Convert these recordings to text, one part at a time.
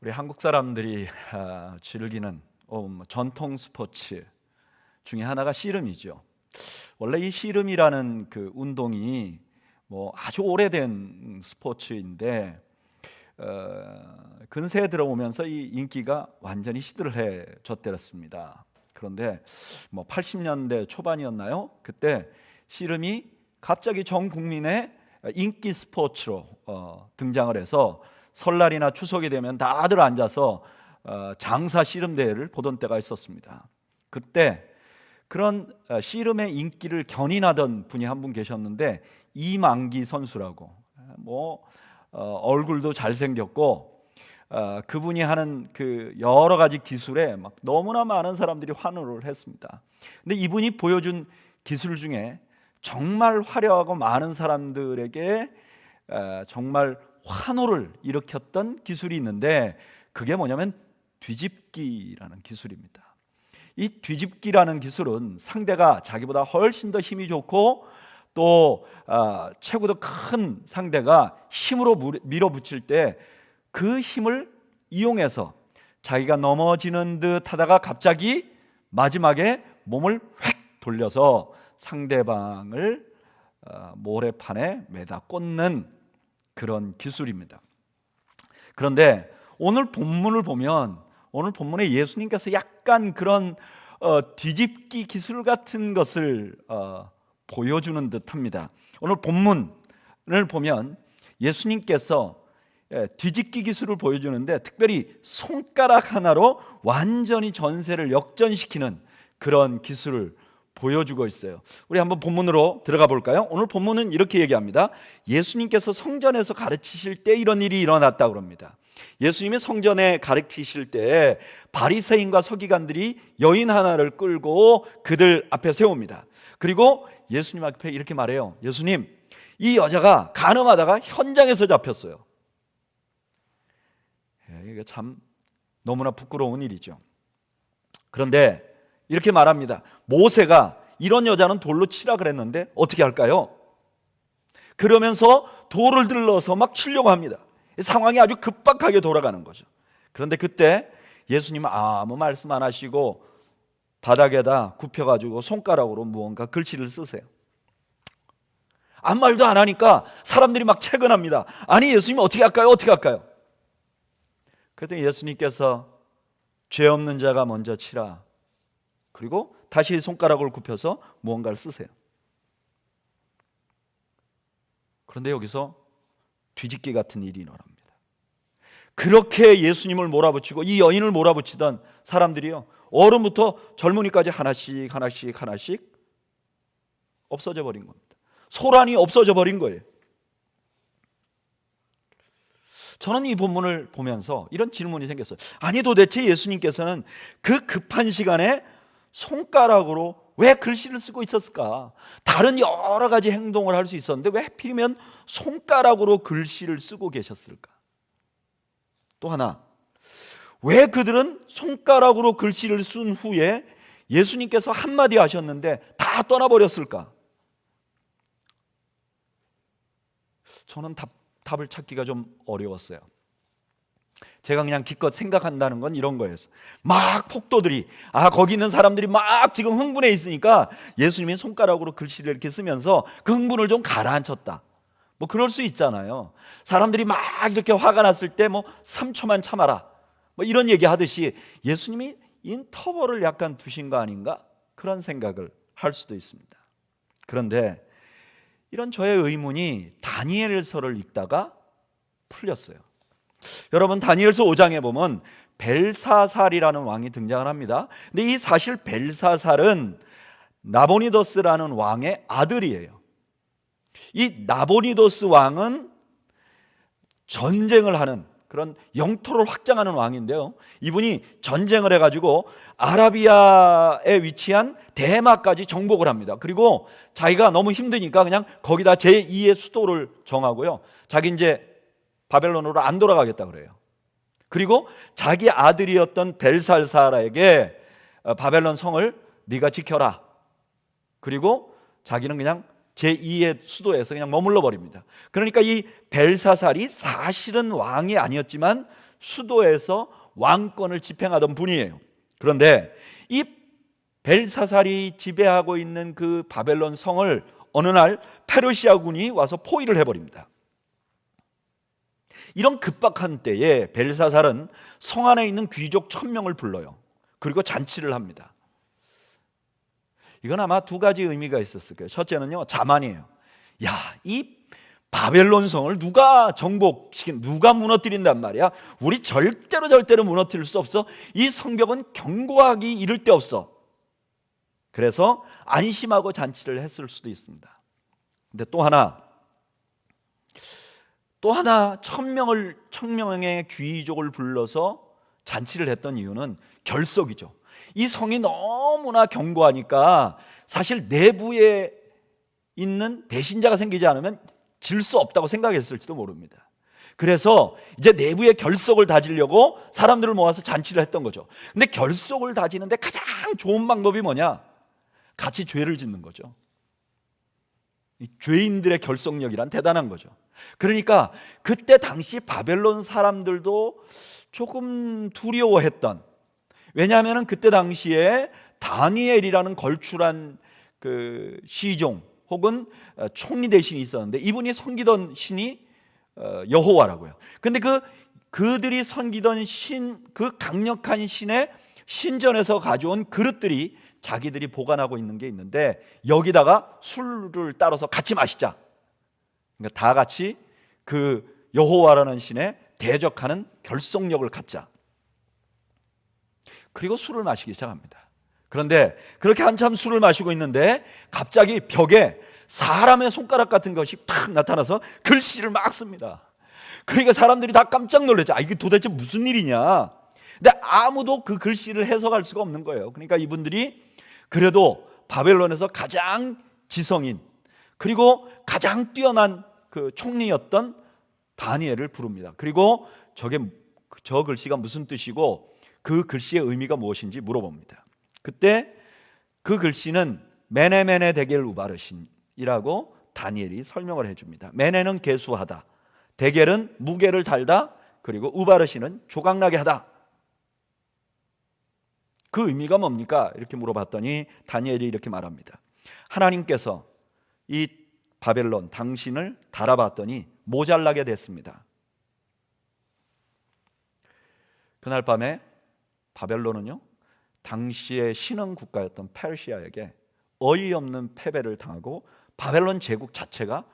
우리 한국 사람들이 즐기는 전통 스포츠 중에 하나가 씨름이죠. 원래 이 씨름이라는 그 운동이 아주 오래된 스포츠인데 근세에 들어오면서 이 인기가 완전히 시들해졌더랬습니다. 그런데 80년대 초반이었나요? 그때 씨름이 갑자기 전 국민의 인기 스포츠로 등장을 해서 설날이나 추석이 되면 다들 앉아서 장사 씨름 대회를 보던 때가 있었습니다. 그때 그런 씨름의 인기를 견인하던 분이 한 분 계셨는데 이만기 선수라고 얼굴도 잘생겼고 그분이 하는 그 여러 가지 기술에 막 너무나 많은 사람들이 환호를 했습니다. 근데 이분이 보여준 기술 중에 정말 화려하고 많은 사람들에게 정말 환호를 일으켰던 기술이 있는데 그게 뭐냐면 뒤집기라는 기술입니다. 이 뒤집기라는 기술은 상대가 자기보다 훨씬 더 힘이 좋고 또 체구도 큰 상대가 힘으로 밀어붙일 때 그 힘을 이용해서 자기가 넘어지는 듯 하다가 갑자기 마지막에 몸을 획 돌려서 상대방을 모래판에 매다 꽂는 그런 기술입니다. 그런데 오늘 본문을 보면 오늘 본문에 예수님께서 약간 그런 뒤집기 기술 같은 것을 보여주는 듯합니다. 오늘 본문을 보면 예수님께서 뒤집기 기술을 보여주는데 특별히 손가락 하나로 완전히 전세를 역전시키는 그런 기술을 보여주고 있어요. 우리 한번 본문으로 들어가 볼까요? 오늘 본문은 이렇게 얘기합니다. 예수님께서 성전에서 가르치실 때 이런 일이 일어났다고 합니다. 예수님이 성전에 가르치실 때 바리새인과 서기관들이 여인 하나를 끌고 그들 앞에 세웁니다. 그리고 예수님 앞에 이렇게 말해요. 예수님, 이 여자가 간음하다가 현장에서 잡혔어요. 이게 참 너무나 부끄러운 일이죠. 그런데 이렇게 말합니다. 모세가 이런 여자는 돌로 치라 그랬는데 어떻게 할까요? 그러면서 돌을 들러서 막 치려고 합니다. 상황이 아주 급박하게 돌아가는 거죠. 그런데 그때 예수님은 아무 말씀 안 하시고 바닥에다 굽혀가지고 손가락으로 무언가 글씨를 쓰세요. 아무 말도 안 하니까 사람들이 막 채근합니다. 아니 예수님 어떻게 할까요? 어떻게 할까요? 그랬더니 예수님께서 죄 없는 자가 먼저 치라. 그리고 다시 손가락을 굽혀서 무언가를 쓰세요. 그런데 여기서 뒤집기 같은 일이 일어납니다. 그렇게 예수님을 몰아붙이고 이 여인을 몰아붙이던 사람들이요, 어른부터 젊은이까지 하나씩 없어져 버린 겁니다. 소란이 없어져 버린 거예요. 저는 이 본문을 보면서 이런 질문이 생겼어요. 아니 도대체 예수님께서는 그 급한 시간에 손가락으로 왜 글씨를 쓰고 있었을까? 다른 여러 가지 행동을 할 수 있었는데 왜 하필이면 손가락으로 글씨를 쓰고 계셨을까? 또 하나, 왜 그들은 손가락으로 글씨를 쓴 후에 예수님께서 한마디 하셨는데 다 떠나버렸을까? 저는 답을 찾기가 좀 어려웠어요. 제가 그냥 기껏 생각한다는 건 이런 거였어요. 막 폭도들이 거기 있는 사람들이 막 지금 흥분해 있으니까 예수님이 손가락으로 글씨를 이렇게 쓰면서 그 흥분을 좀 가라앉혔다. 그럴 수 있잖아요. 사람들이 막 이렇게 화가 났을 때 3초만 참아라. 이런 얘기 하듯이 예수님이 인터벌을 약간 두신 거 아닌가? 그런 생각을 할 수도 있습니다. 그런데 이런 저의 의문이 다니엘서를 읽다가 풀렸어요. 여러분, 다니엘서 5장에 보면 벨사살이라는 왕이 등장을 합니다. 근데 이 사실 벨사살은 나보니더스라는 왕의 아들이에요. 이 나보니더스 왕은 전쟁을 하는 그런 영토를 확장하는 왕인데요, 이분이 전쟁을 해가지고 아라비아에 위치한 대마까지 정복을 합니다. 그리고 자기가 너무 힘드니까 그냥 거기다 제2의 수도를 정하고요, 자기 이제 바벨론으로 안 돌아가겠다 그래요. 그리고 자기 아들이었던 벨살사라에게 바벨론 성을 네가 지켜라. 그리고 자기는 그냥 제2의 수도에서 그냥 머물러 버립니다. 그러니까 이 벨사살이 사실은 왕이 아니었지만 수도에서 왕권을 집행하던 분이에요. 그런데 이 벨사살이 지배하고 있는 그 바벨론 성을 어느 날 페르시아군이 와서 포위를 해버립니다. 이런 급박한 때에 벨사살은 성 안에 있는 귀족 1000명을 불러요. 그리고 잔치를 합니다. 이건 아마 두 가지 의미가 있었을 거예요. 첫째는요, 자만이에요. 야, 이 바벨론 성을 누가 누가 무너뜨린단 말이야? 우리 절대로 무너뜨릴 수 없어. 이 성벽은 견고하기 이를 데 없어. 그래서 안심하고 잔치를 했을 수도 있습니다. 근데 또 하나 1000명의 귀족을 불러서 잔치를 했던 이유는 결석이죠. 이 성이 너무나 견고하니까 사실 내부에 있는 배신자가 생기지 않으면 질 수 없다고 생각했을지도 모릅니다. 그래서 이제 내부의 결석을 다지려고 사람들을 모아서 잔치를 했던 거죠. 근데 결석을 다지는데 가장 좋은 방법이 뭐냐? 같이 죄를 짓는 거죠. 이 죄인들의 결속력이란 대단한 거죠. 그러니까 그때 당시 바벨론 사람들도 조금 두려워했던, 왜냐하면 그때 당시에 다니엘이라는 걸출한 그 시종 혹은 총리 대신이 있었는데 이분이 섬기던 신이 여호와라고요. 근데 그들이 섬기던 그 강력한 신의 신전에서 가져온 그릇들이 자기들이 보관하고 있는 게 있는데 여기다가 술을 따라서 같이 마시자. 그러니까 다 같이 그 여호와라는 신에 대적하는 결속력을 갖자. 그리고 술을 마시기 시작합니다. 그런데 그렇게 한참 술을 마시고 있는데 갑자기 벽에 사람의 손가락 같은 것이 탁 나타나서 글씨를 막 씁니다. 그러니까 사람들이 다 깜짝 놀랐죠. 이게 도대체 무슨 일이냐. 근데 아무도 그 글씨를 해석할 수가 없는 거예요. 그러니까 이분들이 그래도 바벨론에서 가장 지성인 그리고 가장 뛰어난 그 총리였던 다니엘을 부릅니다. 그리고 저 글씨가 무슨 뜻이고 그 글씨의 의미가 무엇인지 물어봅니다. 그때 그 글씨는 메네메네 데겔 우바르신이라고 다니엘이 설명을 해줍니다. 메네는 계수하다, 데겔은 무게를 달다, 그리고 우바르신은 조각나게 하다. 그 의미가 뭡니까? 이렇게 물어봤더니 다니엘이 이렇게 말합니다. 하나님께서 이 바벨론 당신을 달아봤더니 모자라게 됐습니다. 그날 밤에 바벨론은요, 당시의 신흥 국가였던 페르시아에게 어이없는 패배를 당하고 바벨론 제국 자체가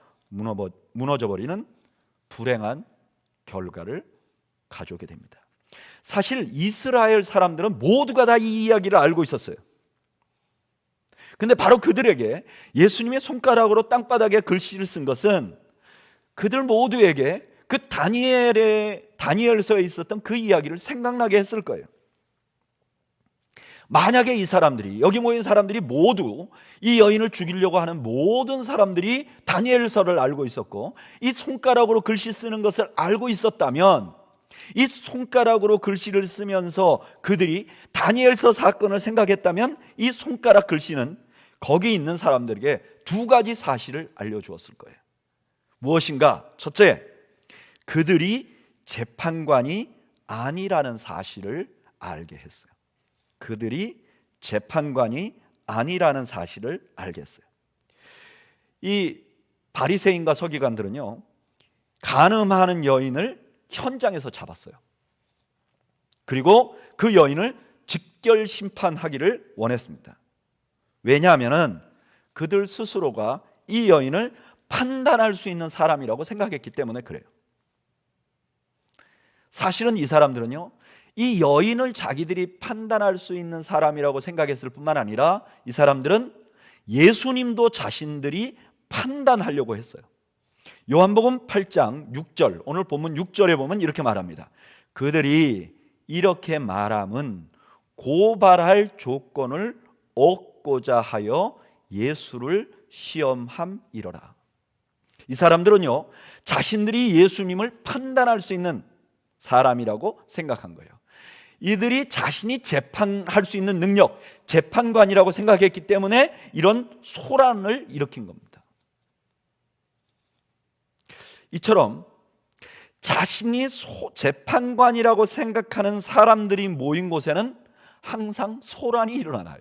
무너져버리는 불행한 결과를 가져오게 됩니다. 사실 이스라엘 사람들은 모두가 다 이 이야기를 알고 있었어요. 근데 바로 그들에게 예수님의 손가락으로 땅바닥에 글씨를 쓴 것은 그들 모두에게 그 다니엘서에 있었던 그 이야기를 생각나게 했을 거예요. 만약에 이 사람들이, 여기 모인 사람들이 모두 이 여인을 죽이려고 하는 모든 사람들이 다니엘서를 알고 있었고 이 손가락으로 글씨 쓰는 것을 알고 있었다면 이 손가락으로 글씨를 쓰면서 그들이 다니엘서 사건을 생각했다면 이 손가락 글씨는 거기 있는 사람들에게 두 가지 사실을 알려주었을 거예요. 무엇인가? 첫째, 그들이 재판관이 아니라는 사실을 알게 했어요. 그들이 재판관이 아니라는 사실을 알게 했어요. 이 바리새인과 서기관들은요, 간음하는 여인을 현장에서 잡았어요. 그리고 그 여인을 직결 심판하기를 원했습니다. 왜냐하면 그들 스스로가 이 여인을 판단할 수 있는 사람이라고 생각했기 때문에 그래요. 사실은 이 사람들은요, 이 여인을 자기들이 판단할 수 있는 사람이라고 생각했을 뿐만 아니라 이 사람들은 예수님도 자신들이 판단하려고 했어요. 요한복음 8장 6절, 오늘 본문 6절에 보면 이렇게 말합니다. 그들이 이렇게 말함은 고발할 조건을 얻고자 하여 예수를 시험함이러라. 이 사람들은요, 자신들이 예수님을 판단할 수 있는 사람이라고 생각한 거예요. 이들이 자신이 재판할 수 있는 능력, 재판관이라고 생각했기 때문에 이런 소란을 일으킨 겁니다. 이처럼 자신이 재판관이라고 생각하는 사람들이 모인 곳에는 항상 소란이 일어나요.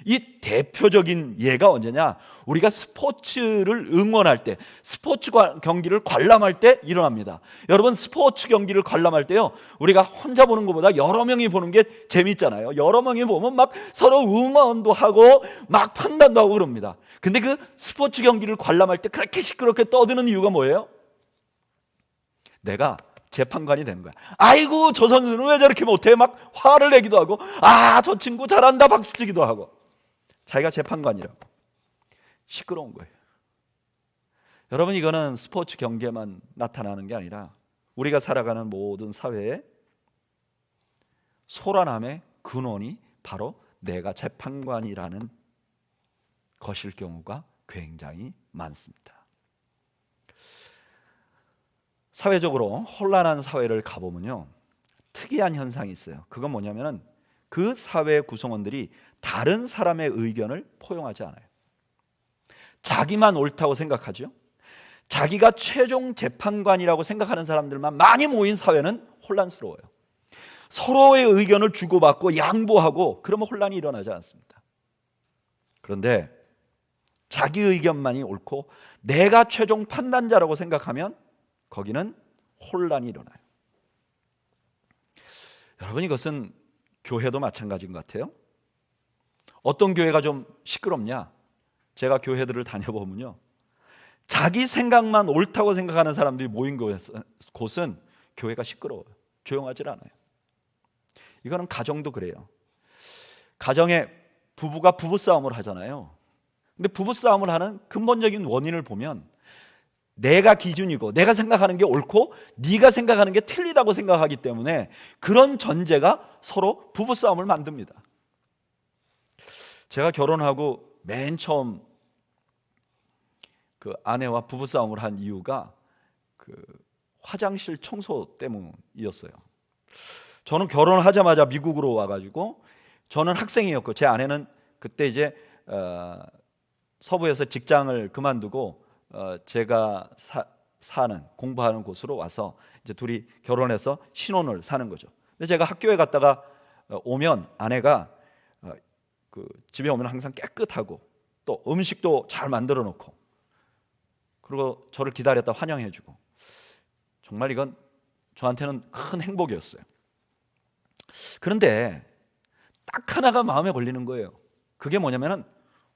이 대표적인 예가 언제냐? 우리가 스포츠를 응원할 때, 스포츠 경기를 관람할 때 일어납니다. 여러분, 스포츠 경기를 관람할 때요, 우리가 혼자 보는 것보다 여러 명이 보는 게 재밌잖아요. 여러 명이 보면 막 서로 응원도 하고 막 판단도 하고 그럽니다. 근데 그 스포츠 경기를 관람할 때 그렇게 시끄럽게 떠드는 이유가 뭐예요? 내가 재판관이 되는 거야. 아이고, 저 선수는 왜 저렇게 못해? 막 화를 내기도 하고, 아, 저 친구 잘한다 박수치기도 하고. 자기가 재판관이라고. 시끄러운 거예요. 여러분, 이거는 스포츠 경기에만 나타나는 게 아니라 우리가 살아가는 모든 사회에 소란함의 근원이 바로 내가 재판관이라는 것일 경우가 굉장히 많습니다. 사회적으로 혼란한 사회를 가보면요, 특이한 현상이 있어요. 그건 뭐냐면은 그 사회 구성원들이 다른 사람의 의견을 포용하지 않아요. 자기만 옳다고 생각하죠. 자기가 최종 재판관이라고 생각하는 사람들만 많이 모인 사회는 혼란스러워요. 서로의 의견을 주고받고 양보하고 그러면 혼란이 일어나지 않습니다. 그런데 자기 의견만이 옳고 내가 최종 판단자라고 생각하면 거기는 혼란이 일어나요. 여러분, 이것은 교회도 마찬가지인 것 같아요. 어떤 교회가 좀 시끄럽냐? 제가 교회들을 다녀보면요, 자기 생각만 옳다고 생각하는 사람들이 모인 곳은 교회가 시끄러워요. 조용하질 않아요. 이거는 가정도 그래요. 가정에 부부가 부부싸움을 하잖아요. 근데 부부싸움을 하는 근본적인 원인을 보면 내가 기준이고 내가 생각하는 게 옳고 네가 생각하는 게 틀리다고 생각하기 때문에 그런 전제가 서로 부부싸움을 만듭니다. 제가 결혼하고 맨 처음 그 아내와 부부싸움을 한 이유가 그 화장실 청소 때문이었어요. 저는 결혼하자마자 미국으로 와가지고, 저는 학생이었고 제 아내는 그때 이제 서부에서 직장을 그만두고 제가 사는 공부하는 곳으로 와서 이제 둘이 결혼해서 신혼을 사는 거죠. 근데 제가 학교에 갔다가 오면 아내가 그 집에 오면 항상 깨끗하고 또 음식도 잘 만들어 놓고 그리고 저를 기다렸다 환영해주고, 정말 이건 저한테는 큰 행복이었어요. 그런데 딱 하나가 마음에 걸리는 거예요. 그게 뭐냐면은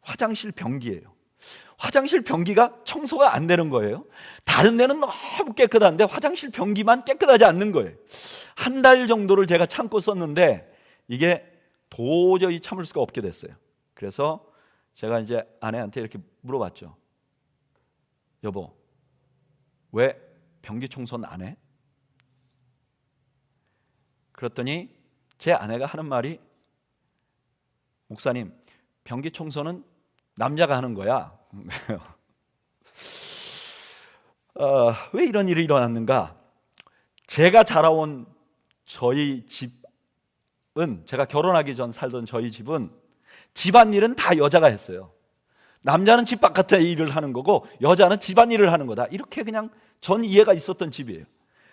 화장실 변기예요. 화장실 변기가 청소가 안 되는 거예요. 다른 데는 너무 깨끗한데 화장실 변기만 깨끗하지 않는 거예요. 한 달 정도를 제가 참고 썼는데 이게 도저히 참을 수가 없게 됐어요. 그래서 제가 이제 아내한테 이렇게 물어봤죠. 여보, 왜 변기 청소는 안 해? 그랬더니 제 아내가 하는 말이, 목사님, 변기 청소는 남자가 하는 거야. 왜 이런 일이 일어났는가? 제가 자라온 저희 집은, 제가 결혼하기 전 살던 저희 집은 집안일은 다 여자가 했어요. 남자는 집 바깥에 일을 하는 거고 여자는 집안일을 하는 거다, 이렇게 그냥 전 이해가 있었던 집이에요.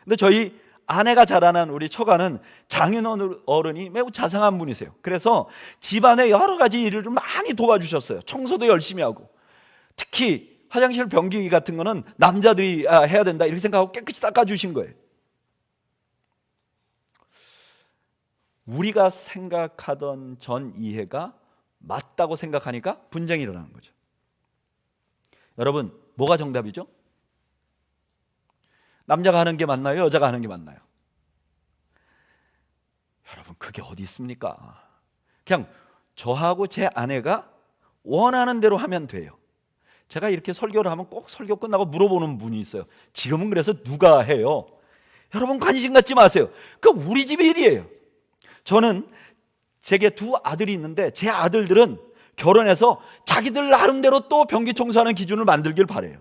근데 저희 아내가 자라난 우리 처가는 장인 어른이 매우 자상한 분이세요. 그래서 집안의 여러 가지 일을 많이 도와주셨어요. 청소도 열심히 하고, 특히 화장실 변기 같은 거는 남자들이 해야 된다 이렇게 생각하고 깨끗이 닦아주신 거예요. 우리가 생각하던 전 이해가 맞다고 생각하니까 분쟁이 일어나는 거죠. 여러분, 뭐가 정답이죠? 남자가 하는 게 맞나요? 여자가 하는 게 맞나요? 여러분, 그게 어디 있습니까? 그냥 저하고 제 아내가 원하는 대로 하면 돼요. 제가 이렇게 설교를 하면 꼭 설교 끝나고 물어보는 분이 있어요. 지금은 그래서 누가 해요? 여러분, 관심 갖지 마세요. 그 우리 집 일이에요. 저는 제게 두 아들이 있는데 제 아들들은 결혼해서 자기들 나름대로 또 변기 청소하는 기준을 만들길 바래요.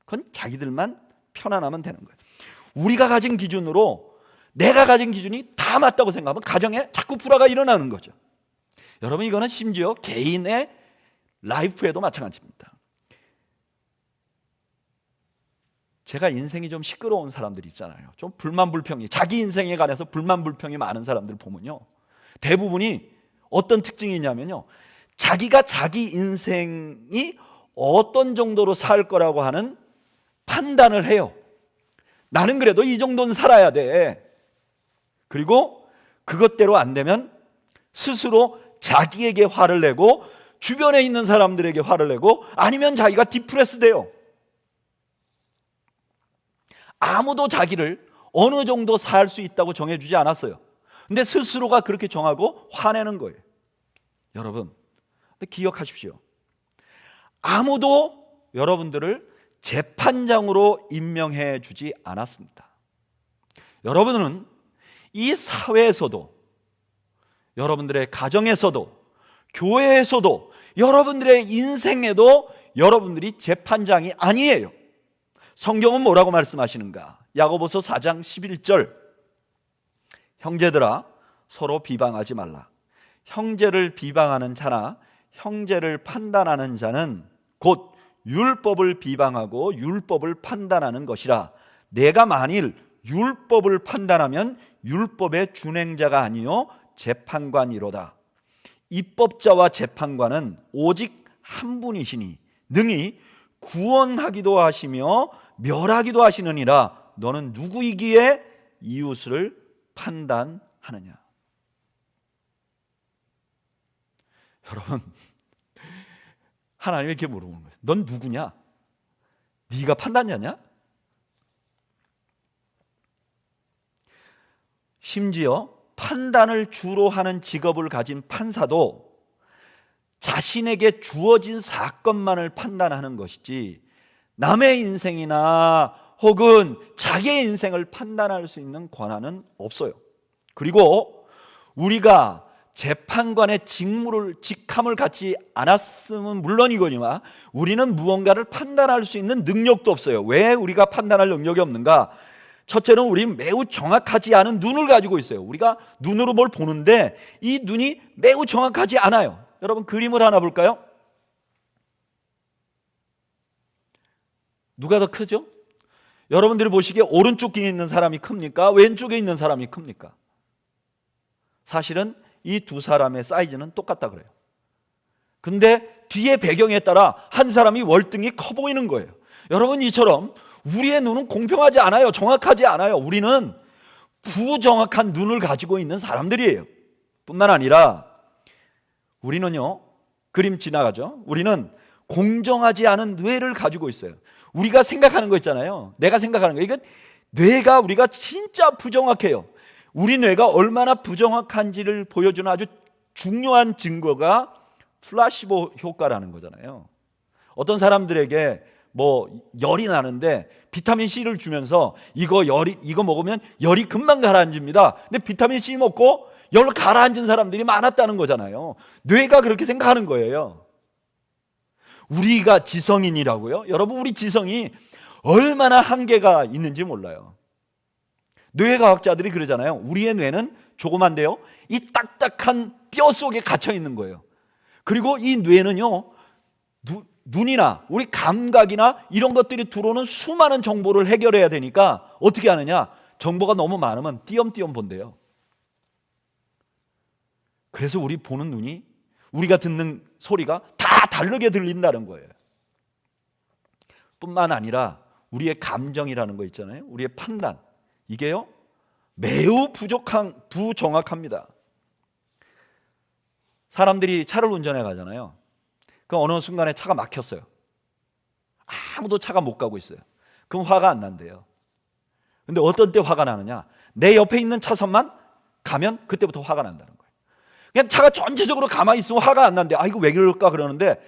그건 자기들만 편안하면 되는 거예요. 우리가 가진 기준으로, 내가 가진 기준이 다 맞다고 생각하면 가정에 자꾸 불화가 일어나는 거죠. 여러분, 이거는 심지어 개인의 라이프에도 마찬가지입니다. 제가 인생이 좀 시끄러운 사람들이 있잖아요. 좀 불만불평이, 자기 인생에 관해서 불만불평이 많은 사람들 보면요, 대부분이 어떤 특징이 있냐면요, 자기가 자기 인생이 어떤 정도로 살 거라고 하는 판단을 해요. 나는 그래도 이 정도는 살아야 돼. 그리고 그것대로 안 되면 스스로 자기에게 화를 내고 주변에 있는 사람들에게 화를 내고, 아니면 자기가 디프레스 돼요. 아무도 자기를 어느 정도 살 수 있다고 정해주지 않았어요. 근데 스스로가 그렇게 정하고 화내는 거예요. 여러분, 근데 기억하십시오. 아무도 여러분들을 재판장으로 임명해 주지 않았습니다. 여러분은 이 사회에서도, 여러분들의 가정에서도, 교회에서도, 여러분들의 인생에도 여러분들이 재판장이 아니에요. 성경은 뭐라고 말씀하시는가? 야고보서 4장 11절, 형제들아 서로 비방하지 말라. 형제를 비방하는 자나 형제를 판단하는 자는 곧 율법을 비방하고 율법을 판단하는 것이라. 내가 만일 율법을 판단하면 율법의 준행자가 아니요 재판관이로다. 입법자와 재판관은 오직 한 분이시니 능히 구원하기도 하시며 멸하기도 하시느니라. 너는 누구이기에 이웃을 판단하느냐? 여러분, 하나님이 이렇게 물어보는 거예요. 넌 누구냐? 네가 판단자냐? 심지어 판단을 주로 하는 직업을 가진 판사도 자신에게 주어진 사건만을 판단하는 것이지 남의 인생이나 혹은 자기의 인생을 판단할 수 있는 권한은 없어요. 그리고 우리가 재판관의 직함을 갖지 않았으면 물론이거니와 우리는 무언가를 판단할 수 있는 능력도 없어요. 왜 우리가 판단할 능력이 없는가? 첫째는 우리는 매우 정확하지 않은 눈을 가지고 있어요. 우리가 눈으로 뭘 보는데 이 눈이 매우 정확하지 않아요. 여러분, 그림을 하나 볼까요? 누가 더 크죠? 여러분들이 보시기에 오른쪽에 있는 사람이 큽니까? 왼쪽에 있는 사람이 큽니까? 사실은 이 두 사람의 사이즈는 똑같다 그래요. 근데 뒤에 배경에 따라 한 사람이 월등히 커 보이는 거예요. 여러분, 이처럼 우리의 눈은 공평하지 않아요. 정확하지 않아요. 우리는 부정확한 눈을 가지고 있는 사람들이에요. 뿐만 아니라 우리는요, 그림 지나가죠. 우리는 공정하지 않은 뇌를 가지고 있어요. 우리가 생각하는 거 있잖아요. 내가 생각하는 거, 이건 뇌가 우리가 진짜 부정확해요. 우리 뇌가 얼마나 부정확한지를 보여주는 아주 중요한 증거가 플라시보 효과라는 거잖아요. 어떤 사람들에게 열이 나는데 비타민 C를 주면서 이거 먹으면 열이 금방 가라앉습니다. 근데 비타민 C 먹고 열 가라앉은 사람들이 많았다는 거잖아요. 뇌가 그렇게 생각하는 거예요. 우리가 지성인이라고요? 여러분, 우리 지성이 얼마나 한계가 있는지 몰라요. 뇌과학자들이 그러잖아요. 우리의 뇌는 조그만데요, 이 딱딱한 뼈 속에 갇혀 있는 거예요. 그리고 이 뇌는요, 눈이나 우리 감각이나 이런 것들이 들어오는 수많은 정보를 해결해야 되니까 어떻게 하느냐? 정보가 너무 많으면 띄엄띄엄 본대요. 그래서 우리 보는 눈이, 우리가 듣는 소리가 다 다르게 들린다는 거예요. 뿐만 아니라 우리의 감정이라는 거 있잖아요. 우리의 판단, 이게요 매우 부정확합니다. 사람들이 차를 운전해 가잖아요. 그 어느 순간에 차가 막혔어요. 아무도 차가 못 가고 있어요. 그럼 화가 안 난대요. 근데 어떤 때 화가 나느냐? 내 옆에 있는 차선만 가면 그때부터 화가 난다는 거예요. 그냥 차가 전체적으로 가만히 있으면 화가 안 난대. 이거 왜 그럴까 그러는데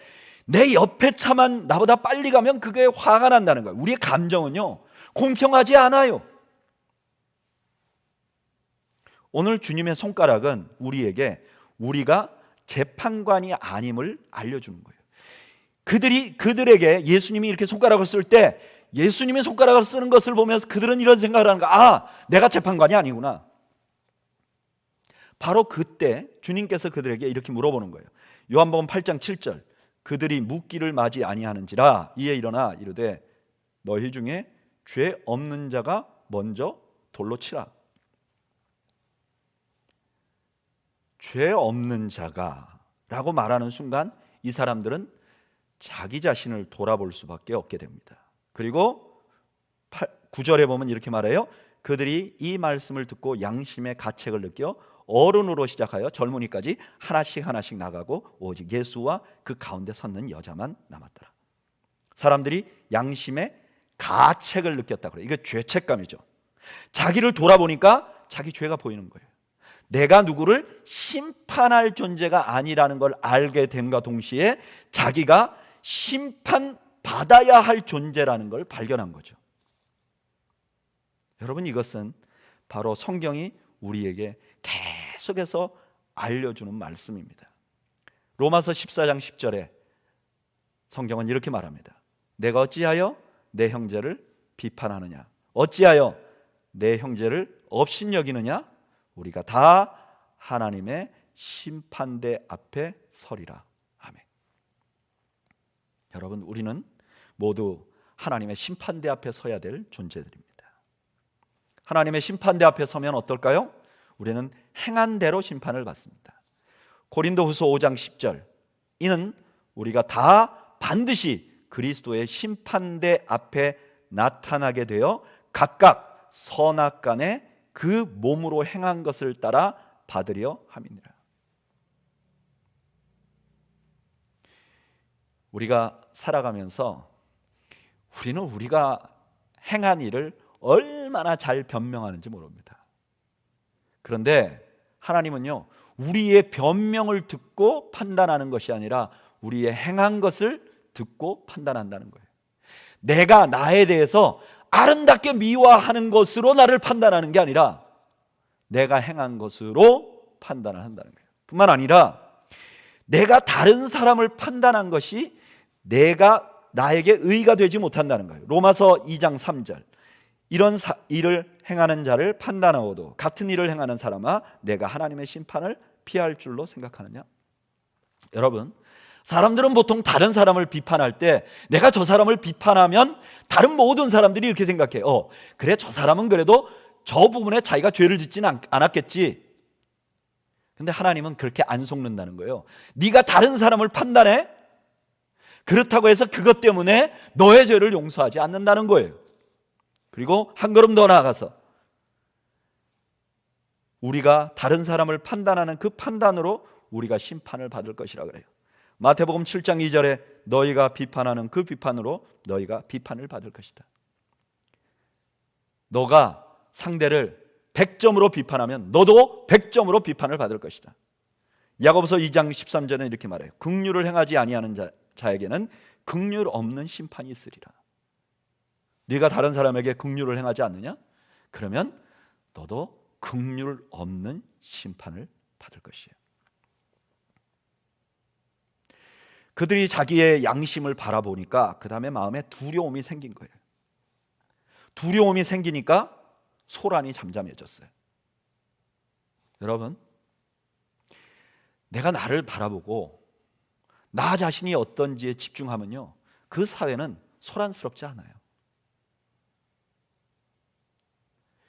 내 옆에 차만 나보다 빨리 가면 그게 화가 난다는 거예요. 우리의 감정은요 공평하지 않아요. 오늘 주님의 손가락은 우리에게 우리가 재판관이 아님을 알려주는 거예요. 그들에게 예수님이 이렇게 손가락을 쓸 때 예수님이 손가락을 쓰는 것을 보면서 그들은 이런 생각을 하는 거야. 내가 재판관이 아니구나. 바로 그때 주님께서 그들에게 이렇게 물어보는 거예요. 요한복음 8장 7절, 그들이 묻기를 맞이 아니하는지라 이에 일어나 이르되 너희 중에 죄 없는 자가 먼저 돌로 치라. 죄 없는 자가 라고 말하는 순간 이 사람들은 자기 자신을 돌아볼 수밖에 없게 됩니다. 그리고 9절에 보면 이렇게 말해요. 그들이 이 말씀을 듣고 양심의 가책을 느껴 어른으로 시작하여 젊은이까지 하나씩 하나씩 나가고 오직 예수와 그 가운데 섰는 여자만 남았더라. 사람들이 양심의 가책을 느꼈다 그래요. 이게 죄책감이죠. 자기를 돌아보니까 자기 죄가 보이는 거예요. 내가 누구를 심판할 존재가 아니라는 걸 알게 됨과 동시에 자기가 심판받아야 할 존재라는 걸 발견한 거죠. 여러분, 이것은 바로 성경이 우리에게 계속해서 알려주는 말씀입니다. 로마서 14장 10절에 성경은 이렇게 말합니다. 내가 어찌하여 내 형제를 비판하느냐? 어찌하여 내 형제를 업신여기느냐? 우리가 다 하나님의 심판대 앞에 서리라. 아멘. 여러분, 우리는 모두 하나님의 심판대 앞에 서야 될 존재들입니다. 하나님의 심판대 앞에 서면 어떨까요? 우리는 행한 대로 심판을 받습니다. 고린도후서 5장 10절, 이는 우리가 다 반드시 그리스도의 심판대 앞에 나타나게 되어 각각 선악간에 그 몸으로 행한 것을 따라 받으려 함이니라. 우리가 살아가면서 우리는 우리가 행한 일을 얼마나 잘 변명하는지 모릅니다. 그런데 하나님은요, 우리의 변명을 듣고 판단하는 것이 아니라 우리의 행한 것을 듣고 판단한다는 거예요. 내가 나에 대해서 아름답게 미화하는 것으로 나를 판단하는 게 아니라 내가 행한 것으로 판단을 한다는 거예요. 뿐만 아니라 내가 다른 사람을 판단한 것이 내가 나에게 의가 되지 못한다는 거예요. 로마서 2장 3절, 이런 일을 행하는 자를 판단하고도 같은 일을 행하는 사람아 내가 하나님의 심판을 피할 줄로 생각하느냐? 여러분, 사람들은 보통 다른 사람을 비판할 때 내가 저 사람을 비판하면 다른 모든 사람들이 이렇게 생각해요. 그래, 저 사람은 그래도 저 부분에 자기가 죄를 짓지는 않았겠지. 근데 하나님은 그렇게 안 속는다는 거예요. 네가 다른 사람을 판단해? 그렇다고 해서 그것 때문에 너의 죄를 용서하지 않는다는 거예요. 그리고 한 걸음 더 나아가서 우리가 다른 사람을 판단하는 그 판단으로 우리가 심판을 받을 것이라 그래요. 마태복음 7장 2절에 너희가 비판하는 그 비판으로 너희가 비판을 받을 것이다. 너가 상대를 100점으로 비판하면 너도 100점으로 비판을 받을 것이다. 야고보서 2장 13절에 이렇게 말해요. 긍휼을 행하지 아니하는 자에게는 긍휼 없는 심판이 있으리라. 네가 다른 사람에게 긍휼을 행하지 않느냐? 그러면 너도 긍휼 없는 심판을 받을 것이에요. 그들이 자기의 양심을 바라보니까 그 다음에 마음에 두려움이 생긴 거예요. 두려움이 생기니까 소란이 잠잠해졌어요. 여러분, 내가 나를 바라보고 나 자신이 어떤지에 집중하면요, 그 사회는 소란스럽지 않아요.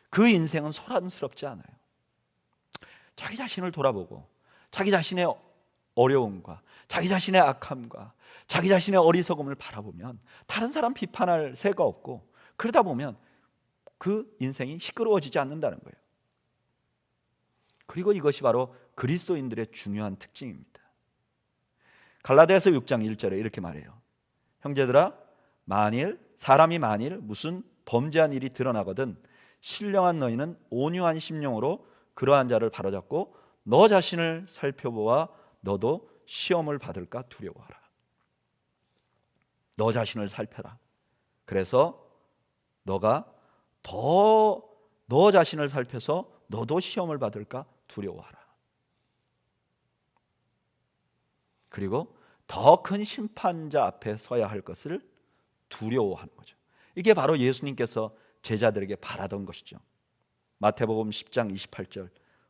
그 인생은 소란스럽지 않아요. 자기 자신을 돌아보고 자기 자신의 어려움과 자기 자신의 악함과 자기 자신의 어리석음을 바라보면 다른 사람 비판할 새가 없고, 그러다 보면 그 인생이 시끄러워지지 않는다는 거예요. 그리고 이것이 바로 그리스도인들의 중요한 특징입니다. 갈라디아서 6장 1절에 이렇게 말해요. 형제들아, 사람이 만일 무슨 범죄한 일이 드러나거든 신령한 너희는 온유한 심령으로 그러한 자를 바로잡고 너 자신을 살펴보아 너도 시험을 받을까 두려워하라. 너 자신을 살펴라. 그래서 너가 더 너 자신을 살펴서 너도 시험을 받을까 두려워하라. 그리고 더 큰 심판자 앞에 서야 할 것을 두려워하는 거죠. 이게 바로 예수님께서 제자들에게 바라던 것이죠. 마태복음 10장 28절,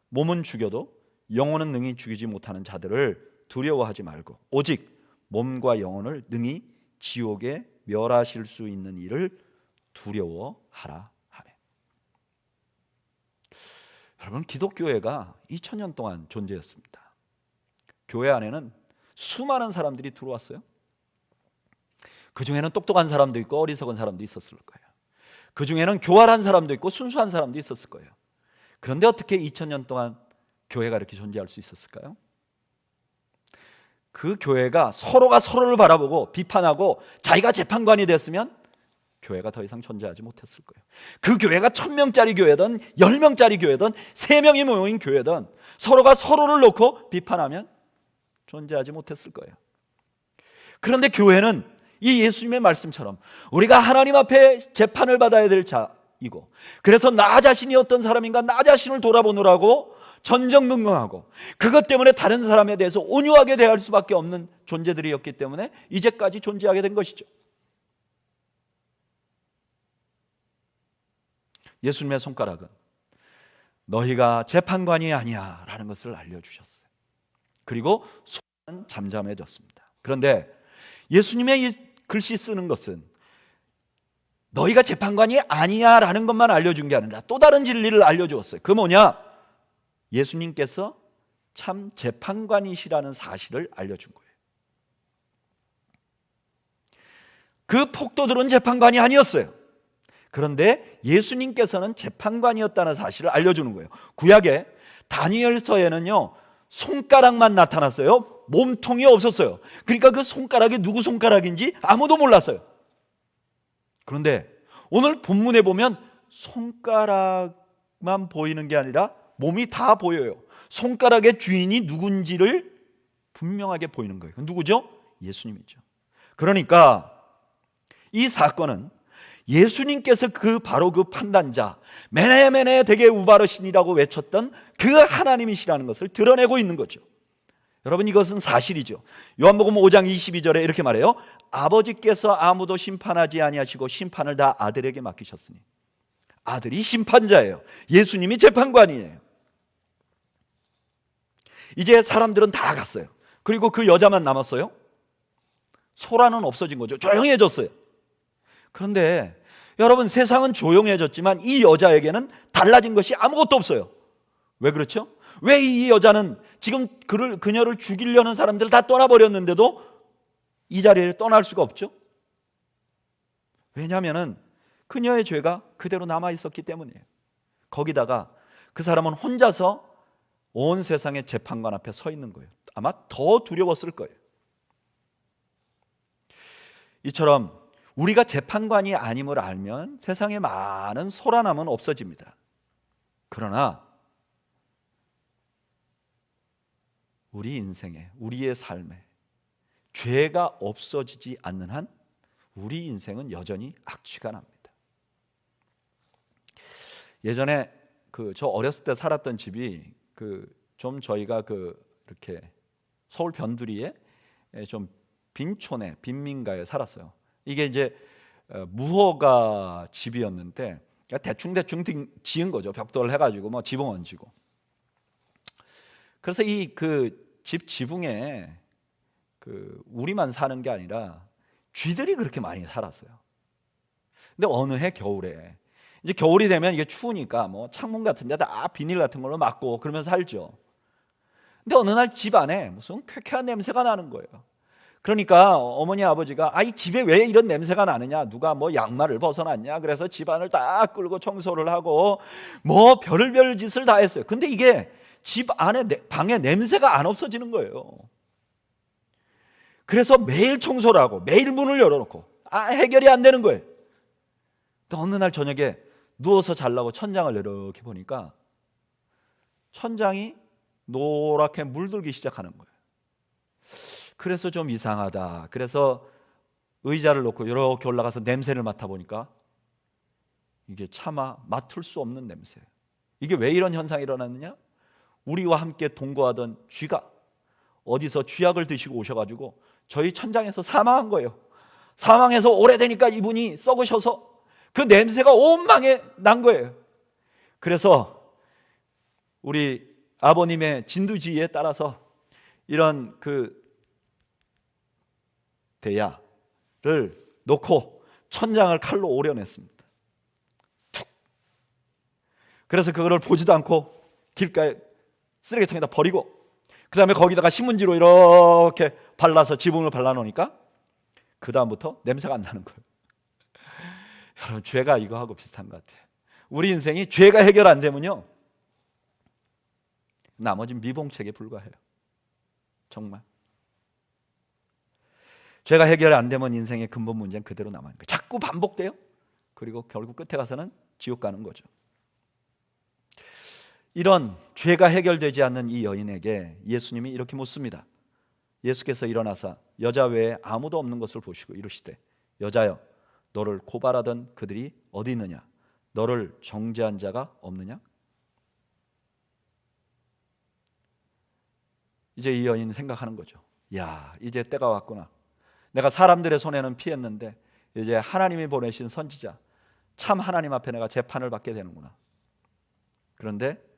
몸은 죽여도 영혼은 능히 죽이지 못하는 자들을 두려워하지 말고 오직 몸과 영혼을 능히 지옥에 멸하실 수 있는 이를 두려워하라 하네. 여러분, 기독교회가 2000년 동안 존재했습니다. 교회 안에는 수많은 사람들이 들어왔어요. 그 중에는 똑똑한 사람도 있고 어리석은 사람도 있었을 거예요. 그 중에는 교활한 사람도 있고 순수한 사람도 있었을 거예요. 그런데 어떻게 2000년 동안 교회가 이렇게 존재할 수 있었을까요? 그 교회가 서로가 서로를 바라보고 비판하고 자기가 재판관이 됐으면 교회가 더 이상 존재하지 못했을 거예요. 그 교회가 1000명짜리 교회든 10명짜리 교회든 3명이 모인 교회든 서로가 서로를 놓고 비판하면 존재하지 못했을 거예요. 그런데 교회는 이 예수님의 말씀처럼 우리가 하나님 앞에 재판을 받아야 될 자이고, 그래서 나 자신이 어떤 사람인가 나 자신을 돌아보느라고 전전긍긍하고 그것 때문에 다른 사람에 대해서 온유하게 대할 수밖에 없는 존재들이었기 때문에 이제까지 존재하게 된 것이죠. 예수님의 손가락은 너희가 재판관이 아니야 라는 것을 알려주셨어요. 그리고 손은 잠잠해졌습니다. 그런데 예수님의 이 글씨 쓰는 것은 너희가 재판관이 아니야 라는 것만 알려준 게 아니라 또 다른 진리를 알려주었어요. 그 뭐냐? 예수님께서 참 재판관이시라는 사실을 알려준 거예요. 그 폭도들은 재판관이 아니었어요. 그런데 예수님께서는 재판관이었다는 사실을 알려주는 거예요. 구약에 다니엘서에는요 손가락만 나타났어요. 몸통이 없었어요. 그러니까 그 손가락이 누구 손가락인지 아무도 몰랐어요. 그런데 오늘 본문에 보면 손가락만 보이는 게 아니라 몸이 다 보여요. 손가락의 주인이 누군지를 분명하게 보이는 거예요. 누구죠? 예수님이죠. 그러니까 이 사건은 예수님께서 바로 그 판단자, 메네메네 되게 우바르신이라고 외쳤던 그 하나님이시라는 것을 드러내고 있는 거죠. 여러분, 이것은 사실이죠. 요한복음 5장 22절에 이렇게 말해요. 아버지께서 아무도 심판하지 아니하시고 심판을 다 아들에게 맡기셨으니. 아들이 심판자예요. 예수님이 재판관이에요. 이제 사람들은 다 갔어요. 그리고 그 여자만 남았어요. 소란은 없어진 거죠. 조용해졌어요. 그런데 여러분, 세상은 조용해졌지만 이 여자에게는 달라진 것이 아무것도 없어요. 왜 그렇죠? 왜 이 여자는 지금 그녀를 죽이려는 사람들을 다 떠나버렸는데도 이 자리를 떠날 수가 없죠? 왜냐하면 그녀의 죄가 그대로 남아있었기 때문이에요. 거기다가 그 사람은 혼자서 온 세상의 재판관 앞에 서 있는 거예요. 아마 더 두려웠을 거예요. 이처럼 우리가 재판관이 아님을 알면 세상에 많은 소란함은 없어집니다. 그러나 우리 인생에, 우리의 삶에 죄가 없어지지 않는 한 우리 인생은 여전히 악취가 납니다. 예전에 저 어렸을 때 살았던 집이 좀 저희가 이렇게 서울 변두리에 좀 빈촌에 빈민가에 살았어요. 이게 이제 무허가 집이었는데 대충 지은 거죠. 벽돌 해가지고 뭐 지붕 얹고. 그래서 이 집 지붕에 우리만 사는 게 아니라 쥐들이 그렇게 많이 살았어요. 근데 어느 해 겨울에 이제 겨울이 되면 이게 추우니까 뭐 창문 같은 데다 비닐 같은 걸로 막고 그러면서 살죠. 근데 어느 날 집 안에 무슨 쾌쾌한 냄새가 나는 거예요. 그러니까 어머니 아버지가 이 집에 왜 이런 냄새가 나느냐, 누가 뭐 양말을 벗어놨냐, 그래서 집안을 다 끌고 청소를 하고 뭐 별의별 짓을 다 했어요. 근데 이게 집 안에 방에 냄새가 안 없어지는 거예요. 그래서 매일 청소를 하고 매일 문을 열어놓고 해결이 안 되는 거예요. 또 어느 날 저녁에 누워서 자려고 천장을 이렇게 보니까 천장이 노랗게 물들기 시작하는 거예요. 그래서 좀 이상하다. 그래서 의자를 놓고 이렇게 올라가서 냄새를 맡아보니까 이게 차마 맡을 수 없는 냄새예요. 이게 왜 이런 현상이 일어났느냐? 우리와 함께 동거하던 쥐가 어디서 쥐약을 드시고 오셔가지고 저희 천장에서 사망한 거예요. 사망해서 오래되니까 이분이 썩으셔서 그 냄새가 온 방에 난 거예요. 그래서 우리 아버님의 진두지휘에 따라서 이런 대야를 놓고 천장을 칼로 오려냈습니다. 그래서 그거를 보지도 않고 길가에 쓰레기통에다 버리고, 그 다음에 거기다가 신문지로 이렇게 발라서 지붕을 발라놓으니까 그 다음부터 냄새가 안 나는 거예요. 여러분, 죄가 이거하고 비슷한 것 같아요. 우리 인생이 죄가 해결 안 되면요, 나머지는 미봉책에 불과해요. 정말 죄가 해결 안 되면 인생의 근본 문제는 그대로 남아있는 거예요. 자꾸 반복돼요. 그리고 결국 끝에 가서는 지옥 가는 거죠. 이런 죄가 해결되지 않는 이 여인에게 예수님이 이렇게 묻습니다. 예수께서 일어나사 여자 외에 아무도 없는 것을 보시고 이르시되, 여자여, 너를 고발하던 그들이 어디 있느냐? 너를 정죄한 자가 없느냐? 이제 이 여인은 생각하는 거죠. 야, 이제 때가 왔구나. 내가 사람들의 손에는 피했는데 이제 하나님이 보내신 선지자, 참 하나님 앞에 내가 재판을 받게 되는구나. 그런데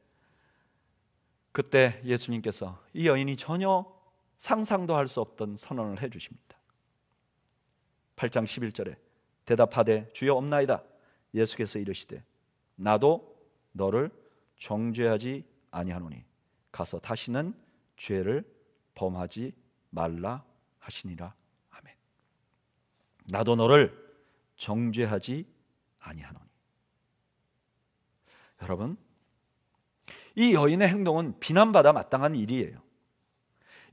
그때 예수님께서 이 여인이 전혀 상상도 할 수 없던 선언을 해주십니다. 8장 11절에 대답하되 주여 없나이다. 예수께서 이르시되 나도 너를 정죄하지 아니하노니 가서 다시는 죄를 범하지 말라 하시니라. 아멘. 나도 너를 정죄하지 아니하노니. 여러분, 이 여인의 행동은 비난받아 마땅한 일이에요.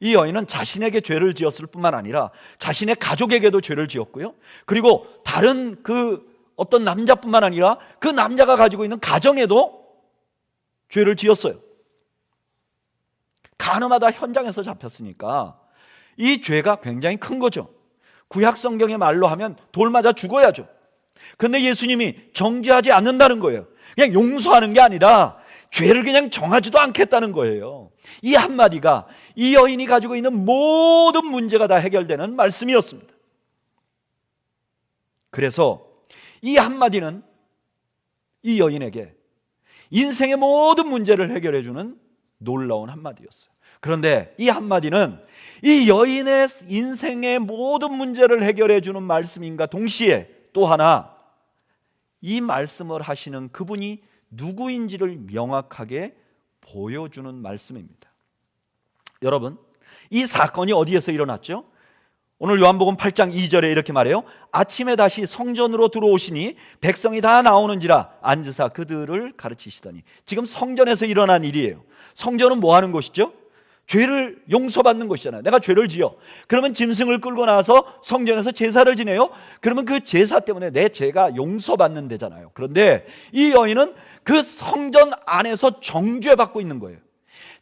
이 여인은 자신에게 죄를 지었을 뿐만 아니라 자신의 가족에게도 죄를 지었고요, 그리고 다른 그 어떤 남자뿐만 아니라 그 남자가 가지고 있는 가정에도 죄를 지었어요. 가늠하다 현장에서 잡혔으니까 이 죄가 굉장히 큰 거죠. 구약 성경의 말로 하면 돌 맞아 죽어야죠. 그런데 예수님이 정죄하지 않는다는 거예요. 그냥 용서하는 게 아니라 죄를 그냥 정하지도 않겠다는 거예요. 이 한마디가 이 여인이 가지고 있는 모든 문제가 다 해결되는 말씀이었습니다. 그래서 이 한마디는 이 여인에게 인생의 모든 문제를 해결해 주는 놀라운 한마디였어요. 그런데 이 한마디는 이 여인의 인생의 모든 문제를 해결해 주는 말씀인가 동시에 또 하나, 이 말씀을 하시는 그분이 누구인지를 명확하게 보여주는 말씀입니다. 여러분, 이 사건이 어디에서 일어났죠? 오늘 요한복음 8장 2절에 이렇게 말해요. 아침에 다시 성전으로 들어오시니 백성이 다 나오는지라 앉으사 그들을 가르치시더니. 지금 성전에서 일어난 일이에요. 성전은 뭐 하는 곳이죠? 죄를 용서받는 곳이잖아요. 내가 죄를 지어, 그러면 짐승을 끌고 나와서 성전에서 제사를 지내요. 그러면 그 제사 때문에 내 죄가 용서받는 데잖아요. 그런데 이 여인은 그 성전 안에서 정죄받고 있는 거예요.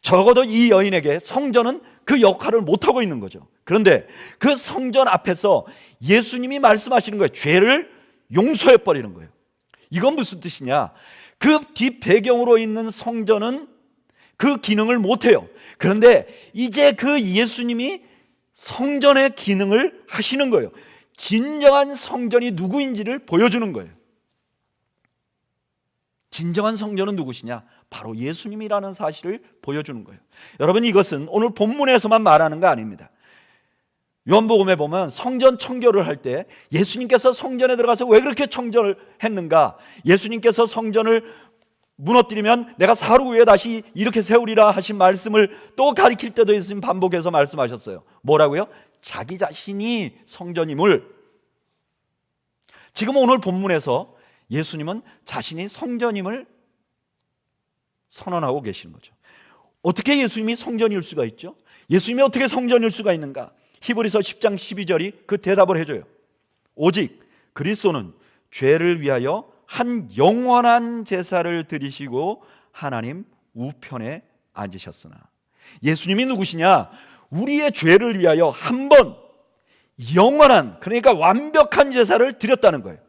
적어도 이 여인에게 성전은 그 역할을 못하고 있는 거죠. 그런데 그 성전 앞에서 예수님이 말씀하시는 거예요. 죄를 용서해버리는 거예요. 이건 무슨 뜻이냐? 그 뒷배경으로 있는 성전은 그 기능을 못해요. 그런데 이제 그 예수님이 성전의 기능을 하시는 거예요. 진정한 성전이 누구인지를 보여주는 거예요. 진정한 성전은 누구시냐? 바로 예수님이라는 사실을 보여주는 거예요. 여러분, 이것은 오늘 본문에서만 말하는 거 아닙니다. 요한복음에 보면 성전 청결을 할 때 예수님께서 성전에 들어가서 왜 그렇게 청결을 했는가? 예수님께서 성전을 무너뜨리면 내가 사루 위에 다시 이렇게 세우리라 하신 말씀을 또 가리킬 때도 예수님 반복해서 말씀하셨어요. 뭐라고요? 자기 자신이 성전임을. 지금 오늘 본문에서 예수님은 자신이 성전임을 선언하고 계시는 거죠. 어떻게 예수님이 성전일 수가 있죠? 예수님이 어떻게 성전일 수가 있는가? 히브리서 10장 12절이 그 대답을 해줘요. 오직 그리스도는 죄를 위하여 한 영원한 제사를 드리시고 하나님 우편에 앉으셨으나. 예수님이 누구시냐? 우리의 죄를 위하여 한 번 영원한, 그러니까 완벽한 제사를 드렸다는 거예요.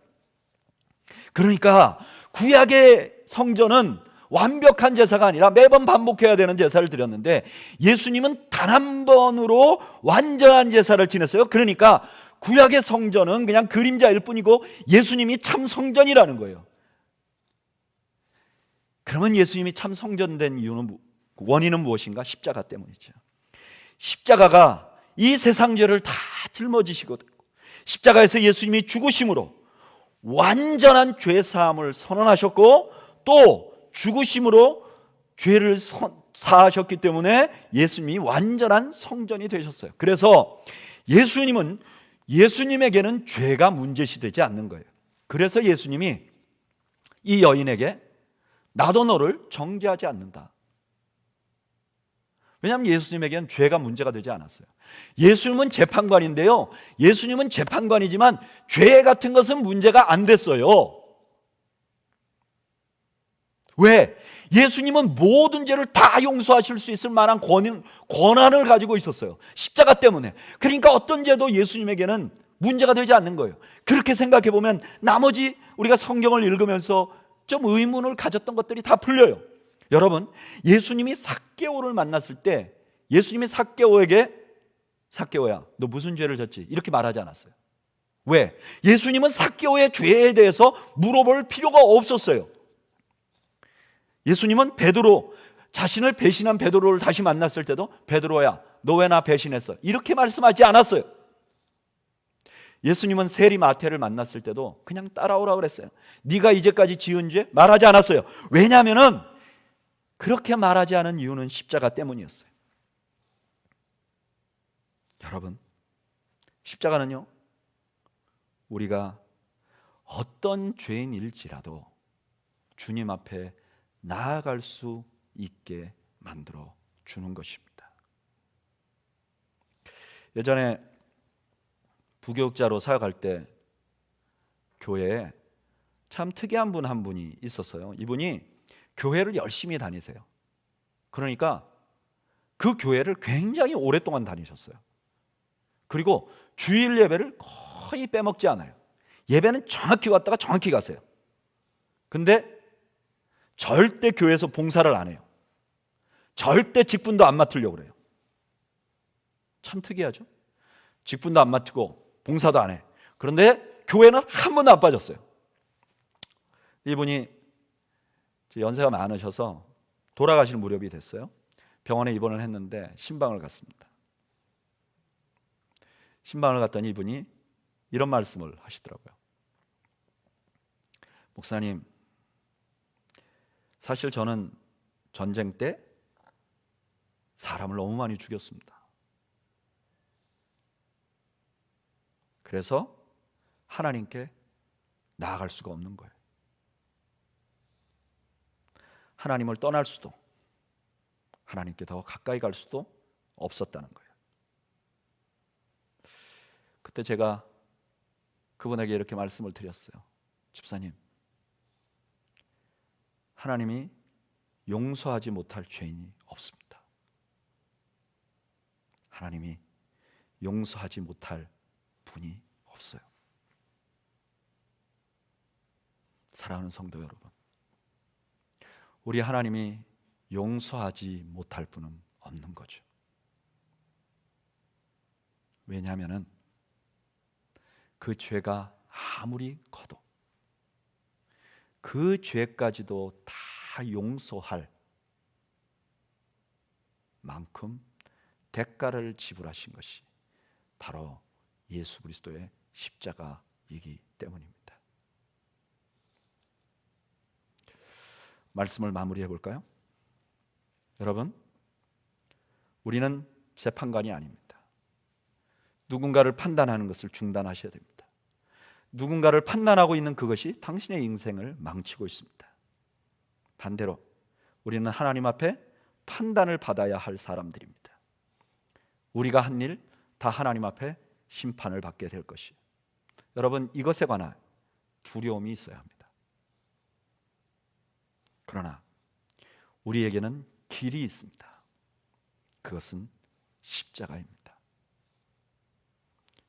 그러니까 구약의 성전은 완벽한 제사가 아니라 매번 반복해야 되는 제사를 드렸는데 예수님은 단 한 번으로 완전한 제사를 지냈어요. 그러니까 구약의 성전은 그냥 그림자일 뿐이고 예수님이 참 성전이라는 거예요. 그러면 예수님이 참 성전된 이유는, 원인은 무엇인가? 십자가 때문이죠. 십자가가 이 세상 죄를 다 짊어지시고, 십자가에서 예수님이 죽으심으로 완전한 죄사함을 선언하셨고, 또 죽으심으로 죄를 사하셨기 때문에 예수님이 완전한 성전이 되셨어요. 그래서 예수님에게는 죄가 문제시되지 않는 거예요. 그래서 예수님이 이 여인에게 나도 너를 정죄하지 않는다. 왜냐하면 예수님에게는 죄가 문제가 되지 않았어요. 예수님은 재판관인데요, 예수님은 재판관이지만 죄 같은 것은 문제가 안 됐어요. 왜? 예수님은 모든 죄를 다 용서하실 수 있을 만한 권한을 가지고 있었어요. 십자가 때문에. 그러니까 어떤 죄도 예수님에게는 문제가 되지 않는 거예요. 그렇게 생각해 보면 나머지 우리가 성경을 읽으면서 좀 의문을 가졌던 것들이 다 풀려요. 여러분, 예수님이 삭개오를 만났을 때 예수님이 삭개오에게 삭개오야, 너 무슨 죄를 졌지? 이렇게 말하지 않았어요. 왜? 예수님은 삭개오의 죄에 대해서 물어볼 필요가 없었어요. 예수님은 자신을 배신한 베드로를 다시 만났을 때도 베드로야, 너 왜 나 배신했어? 이렇게 말씀하지 않았어요. 예수님은 세리 마태를 만났을 때도 그냥 따라오라 그랬어요. 네가 이제까지 지은 죄 말하지 않았어요. 왜냐하면은 그렇게 말하지 않은 이유는 십자가 때문이었어요. 여러분, 십자가는요, 우리가 어떤 죄인일지라도 주님 앞에 나아갈 수 있게 만들어 주는 것입니다. 예전에 부교육자로 사역할 때 교회에 참 특이한 분 한 분이 있었어요. 이분이 교회를 열심히 다니세요. 그러니까 그 교회를 굉장히 오랫동안 다니셨어요. 그리고 주일 예배를 거의 빼먹지 않아요. 예배는 정확히 왔다가 정확히 가세요. 근데 절대 교회에서 봉사를 안 해요. 절대 직분도 안 맡으려고 그래요. 참 특이하죠? 직분도 안 맡고 봉사도 안 해. 그런데 교회는 한 번도 안 빠졌어요. 이분이 연세가 많으셔서 돌아가실 무렵이 됐어요. 병원에 입원을 했는데 신방을 갔습니다. 신방을 갔더니 이분이 이런 말씀을 하시더라고요. 목사님, 사실 저는 전쟁 때 사람을 너무 많이 죽였습니다. 그래서 하나님께 나아갈 수가 없는 거예요. 하나님을 떠날 수도, 하나님께 더 가까이 갈 수도 없었다는 거예요. 그때 제가 그분에게 이렇게 말씀을 드렸어요. 집사님, 하나님이 용서하지 못할 죄인이 없습니다. 하나님이 용서하지 못할 분이 없어요. 사랑하는 성도 여러분, 우리 하나님이 용서하지 못할 분은 없는 거죠. 왜냐하면 그 죄가 아무리 커도 그 죄까지도 다 용서할 만큼 대가를 지불하신 것이 바로 예수 그리스도의 십자가이기 때문입니다. 말씀을 마무리해 볼까요? 여러분, 우리는 재판관이 아닙니다. 누군가를 판단하는 것을 중단하셔야 됩니다. 누군가를 판단하고 있는 그것이 당신의 인생을 망치고 있습니다. 반대로 우리는 하나님 앞에 판단을 받아야 할 사람들입니다. 우리가 한 일 다 하나님 앞에 심판을 받게 될 것이에요. 여러분, 이것에 관한 두려움이 있어야 합니다. 그러나 우리에게는 길이 있습니다. 그것은 십자가입니다.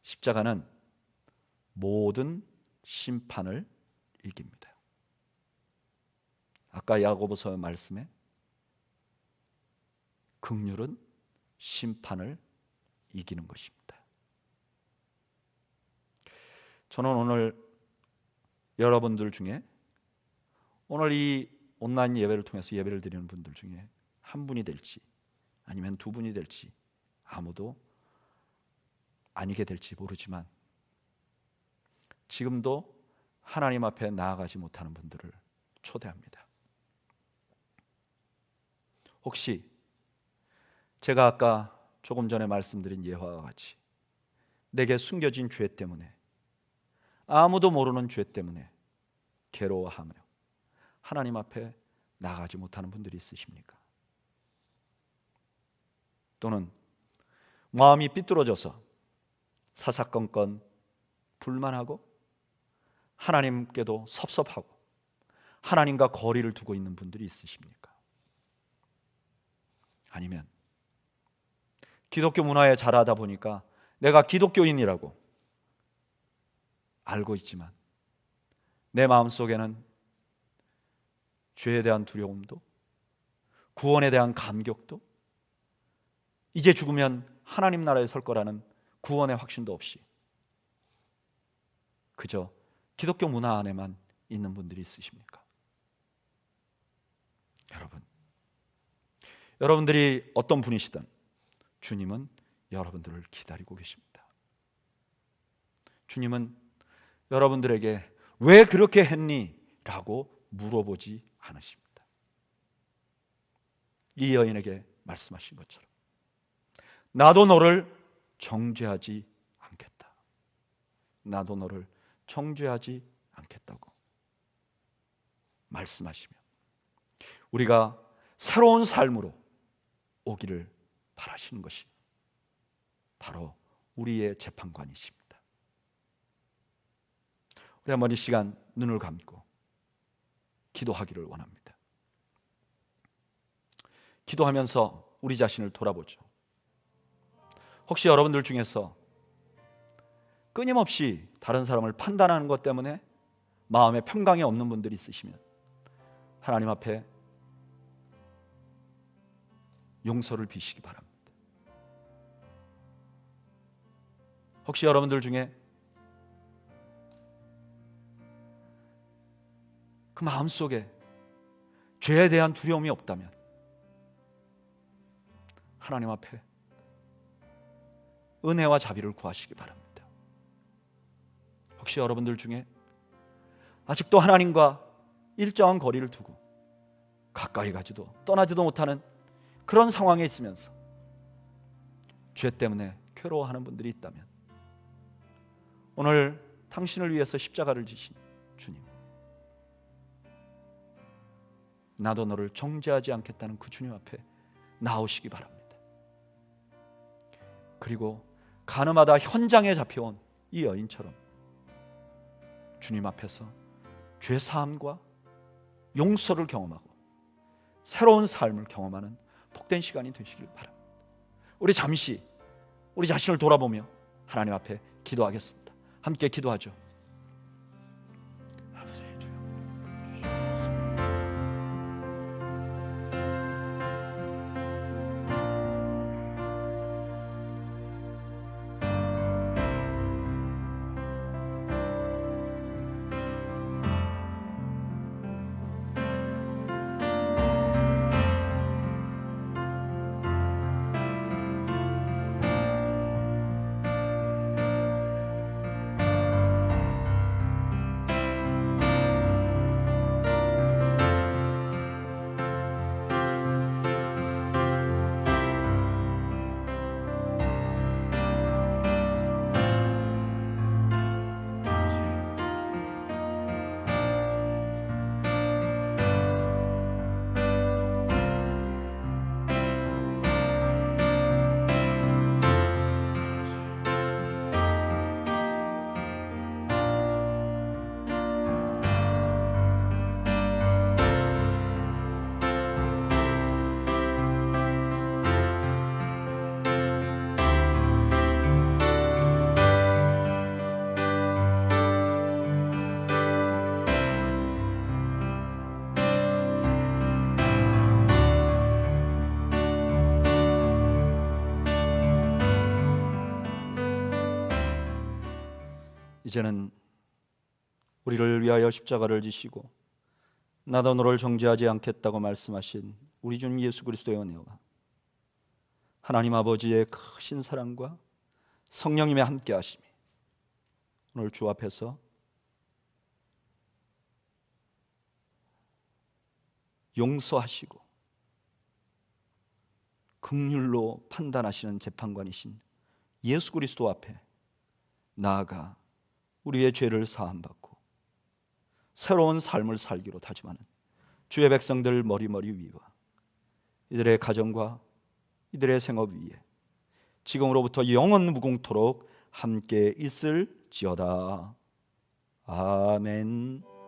십자가는 모든 심판을 이깁니다. 아까 야고보서 말씀에 긍휼은 심판을 이기는 것입니다. 저는 오늘 여러분들 중에 오늘 이 온라인 예배를 통해서 예배를 드리는 분들 중에 한 분이 될지 아니면 두 분이 될지 아무도 아니게 될지 모르지만 지금도 하나님 앞에 나아가지 못하는 분들을 초대합니다. 혹시 제가 아까 조금 전에 말씀드린 예화와 같이 내게 숨겨진 죄 때문에, 아무도 모르는 죄 때문에 괴로워하며 하나님 앞에 나가지 못하는 분들이 있으십니까? 또는 마음이 삐뚤어져서 사사건건 불만하고 하나님께도 섭섭하고 하나님과 거리를 두고 있는 분들이 있으십니까? 아니면 기독교 문화에 자라다 보니까 내가 기독교인이라고 알고 있지만 내 마음속에는 죄에 대한 두려움도, 구원에 대한 감격도, 이제 죽으면 하나님 나라에 설 거라는 구원의 확신도 없이 그저 기독교 문화 안에만 있는 분들이 있으십니까? 여러분들이 어떤 분이시든 주님은 여러분들을 기다리고 계십니다. 주님은 여러분들에게 왜 그렇게 했니? 라고 물어보지 않으십니다. 이 여인에게 말씀하신 것처럼 나도 너를 정죄하지 않겠다. 나도 너를 정죄하지 않겠다고 말씀하시며 우리가 새로운 삶으로 오기를 바라시는 것이 바로 우리의 재판관이십니다. 우리 한번 이 시간 눈을 감고 기도하기를 원합니다. 기도하면서 우리 자신을 돌아보죠. 혹시 여러분들 중에서 끊임없이 다른 사람을 판단하는 것 때문에 마음에 평강이 없는 분들이 있으시면 하나님 앞에 용서를 비시기 바랍니다. 혹시 여러분들 중에 그 마음속에 죄에 대한 두려움이 없다면 하나님 앞에 은혜와 자비를 구하시기 바랍니다. 혹시 여러분들 중에 아직도 하나님과 일정한 거리를 두고 가까이 가지도 떠나지도 못하는 그런 상황에 있으면서 죄 때문에 괴로워하는 분들이 있다면 오늘 당신을 위해서 십자가를 지신 주님, 나도 너를 정죄하지 않겠다는 그 주님 앞에 나오시기 바랍니다. 그리고 가늠하다 현장에 잡혀온 이 여인처럼 주님 앞에서 죄사함과 용서를 경험하고 새로운 삶을 경험하는 복된 시간이 되시길 바랍니다. 우리 잠시 우리 자신을 돌아보며 하나님 앞에 기도하겠습니다. 함께 기도하죠. 이제는 우리를 위하여 십자가를 지시고 나도 너를 정죄하지 않겠다고 말씀하신 우리 주님 예수 그리스도의 은혜와 하나님 아버지의 크신 사랑과 성령님의 함께하심이 오늘 주 앞에서 용서하시고 긍휼로 판단하시는 재판관이신 예수 그리스도 앞에 나아가 우리의 죄를 사함받고 새로운 삶을 살기로 다짐하는 주의 백성들 머리머리 위와 이들의 가정과 이들의 생업 위에 지금으로부터 영원 무궁토록 함께 있을지어다. 아멘.